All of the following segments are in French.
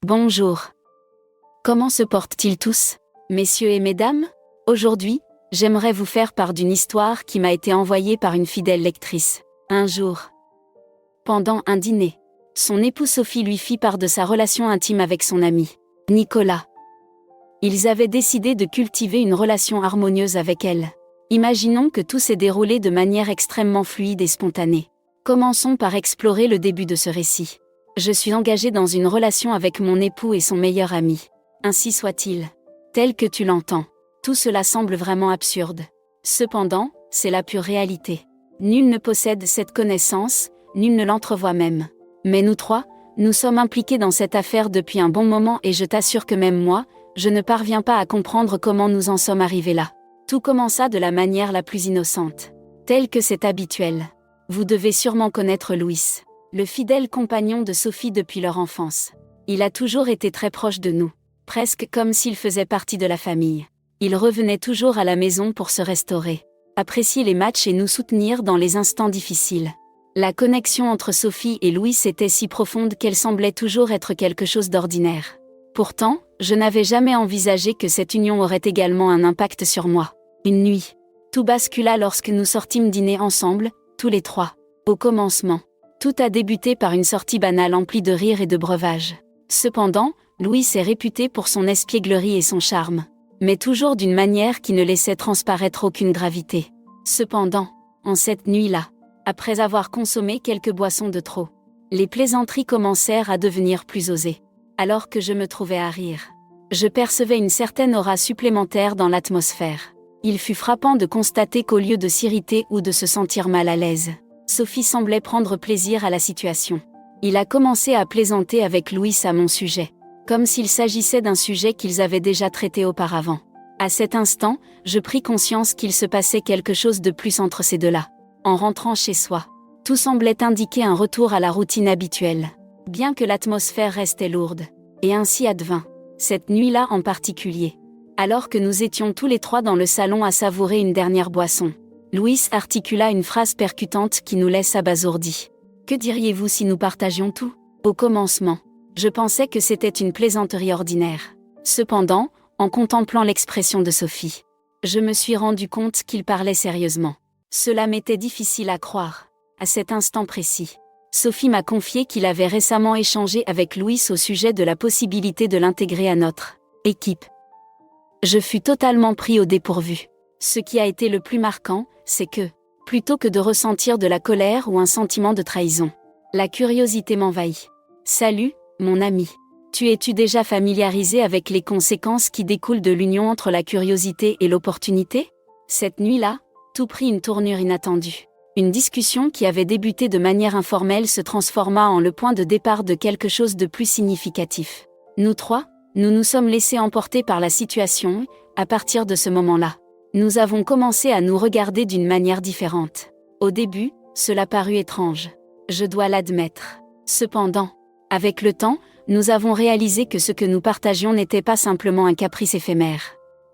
Bonjour. Comment se portent-ils tous, messieurs et mesdames? Aujourd'hui, j'aimerais vous faire part d'une histoire qui m'a été envoyée par une fidèle lectrice. Un jour, pendant un dîner, son époux Sophie lui fit part de sa relation intime avec son ami, Nicolas. Ils avaient décidé de cultiver une relation harmonieuse avec elle. Imaginons que tout s'est déroulé de manière extrêmement fluide et spontanée. Commençons par explorer le début de ce récit. Je suis engagée dans une relation avec mon époux et son meilleur ami. Ainsi soit-il. Tel que tu l'entends. Tout cela semble vraiment absurde. Cependant, c'est la pure réalité. Nul ne possède cette connaissance, nul ne l'entrevoit même. Mais nous trois, nous sommes impliqués dans cette affaire depuis un bon moment et je t'assure que même moi, je ne parviens pas à comprendre comment nous en sommes arrivés là. Tout commença de la manière la plus innocente. Telle que c'est habituel. Vous devez sûrement connaître Louis, le fidèle compagnon de Sophie depuis leur enfance. Il a toujours été très proche de nous, presque comme s'il faisait partie de la famille. Il revenait toujours à la maison pour se restaurer, apprécier les matchs et nous soutenir dans les instants difficiles. La connexion entre Sophie et Louis était si profonde qu'elle semblait toujours être quelque chose d'ordinaire. Pourtant, je n'avais jamais envisagé que cette union aurait également un impact sur moi. Une nuit, tout bascula lorsque nous sortîmes dîner ensemble, tous les trois. Au commencement, tout a débuté par une sortie banale emplie de rires et de breuvages. Cependant, Louis est réputé pour son espièglerie et son charme, mais toujours d'une manière qui ne laissait transparaître aucune gravité. Cependant, en cette nuit-là, après avoir consommé quelques boissons de trop, les plaisanteries commencèrent à devenir plus osées. Alors que je me trouvais à rire, je percevais une certaine aura supplémentaire dans l'atmosphère. Il fut frappant de constater qu'au lieu de s'irriter ou de se sentir mal à l'aise, Sophie semblait prendre plaisir à la situation. Il a commencé à plaisanter avec Louis à mon sujet, comme s'il s'agissait d'un sujet qu'ils avaient déjà traité auparavant. À cet instant, je pris conscience qu'il se passait quelque chose de plus entre ces deux-là. En rentrant chez soi, tout semblait indiquer un retour à la routine habituelle, bien que l'atmosphère restait lourde. Et ainsi advint, cette nuit-là en particulier. Alors que nous étions tous les trois dans le salon à savourer une dernière boisson, Louis articula une phrase percutante qui nous laisse abasourdis. « Que diriez-vous si nous partagions tout ?» Au commencement, je pensais que c'était une plaisanterie ordinaire. Cependant, en contemplant l'expression de Sophie, je me suis rendu compte qu'il parlait sérieusement. Cela m'était difficile à croire. À cet instant précis, Sophie m'a confié qu'il avait récemment échangé avec Louis au sujet de la possibilité de l'intégrer à notre équipe. Je fus totalement pris au dépourvu. Ce qui a été le plus marquant, c'est que, plutôt que de ressentir de la colère ou un sentiment de trahison, la curiosité m'envahit. « Salut, mon ami. Es-tu déjà familiarisé avec les conséquences qui découlent de l'union entre la curiosité et l'opportunité ?» Cette nuit-là, tout prit une tournure inattendue. Une discussion qui avait débuté de manière informelle se transforma en le point de départ de quelque chose de plus significatif. Nous trois, nous nous sommes laissés emporter par la situation, et, à partir de ce moment-là, nous avons commencé à nous regarder d'une manière différente. Au début, cela parut étrange. Je dois l'admettre. Cependant, avec le temps, nous avons réalisé que ce que nous partagions n'était pas simplement un caprice éphémère.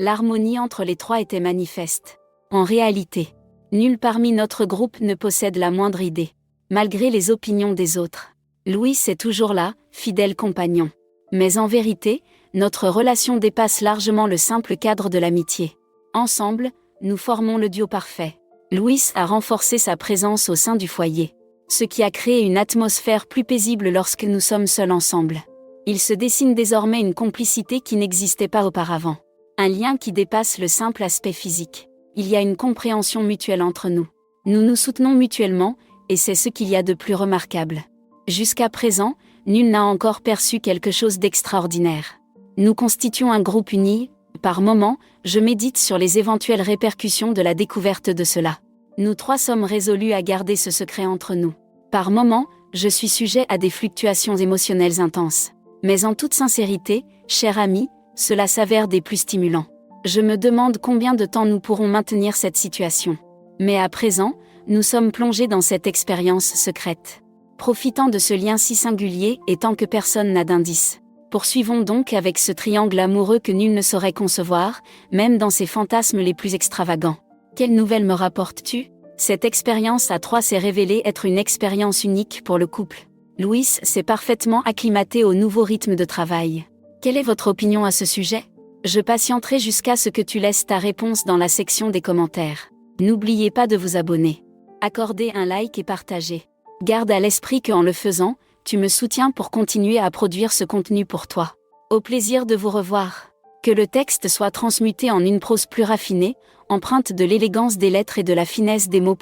L'harmonie entre les trois était manifeste. En réalité, nul parmi notre groupe ne possède la moindre idée, malgré les opinions des autres. Louis est toujours là, fidèle compagnon. Mais en vérité, notre relation dépasse largement le simple cadre de l'amitié. Ensemble, nous formons le duo parfait. Louis a renforcé sa présence au sein du foyer, ce qui a créé une atmosphère plus paisible lorsque nous sommes seuls ensemble. Il se dessine désormais une complicité qui n'existait pas auparavant. Un lien qui dépasse le simple aspect physique. Il y a une compréhension mutuelle entre nous. Nous nous soutenons mutuellement, et c'est ce qu'il y a de plus remarquable. Jusqu'à présent, nul n'a encore perçu quelque chose d'extraordinaire. Nous constituons un groupe uni. Par moments, je médite sur les éventuelles répercussions de la découverte de cela. Nous trois sommes résolus à garder ce secret entre nous. Par moments, je suis sujet à des fluctuations émotionnelles intenses. Mais en toute sincérité, cher ami, cela s'avère des plus stimulants. Je me demande combien de temps nous pourrons maintenir cette situation. Mais à présent, nous sommes plongés dans cette expérience secrète. Profitant de ce lien si singulier et tant que personne n'a d'indice. Poursuivons donc avec ce triangle amoureux que nul ne saurait concevoir, même dans ses fantasmes les plus extravagants. Quelle nouvelle me rapportes-tu ? Cette expérience à trois s'est révélée être une expérience unique pour le couple. Louis s'est parfaitement acclimaté au nouveau rythme de travail. Quelle est votre opinion à ce sujet? Je patienterai jusqu'à ce que tu laisses ta réponse dans la section des commentaires. N'oubliez pas de vous abonner. Accordez un like et partagez. Garde à l'esprit qu'en le faisant, tu me soutiens pour continuer à produire ce contenu pour toi. Au plaisir de vous revoir. Que le texte soit transmuté en une prose plus raffinée, empreinte de l'élégance des lettres et de la finesse des mots.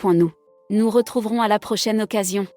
Nous retrouverons à la prochaine occasion.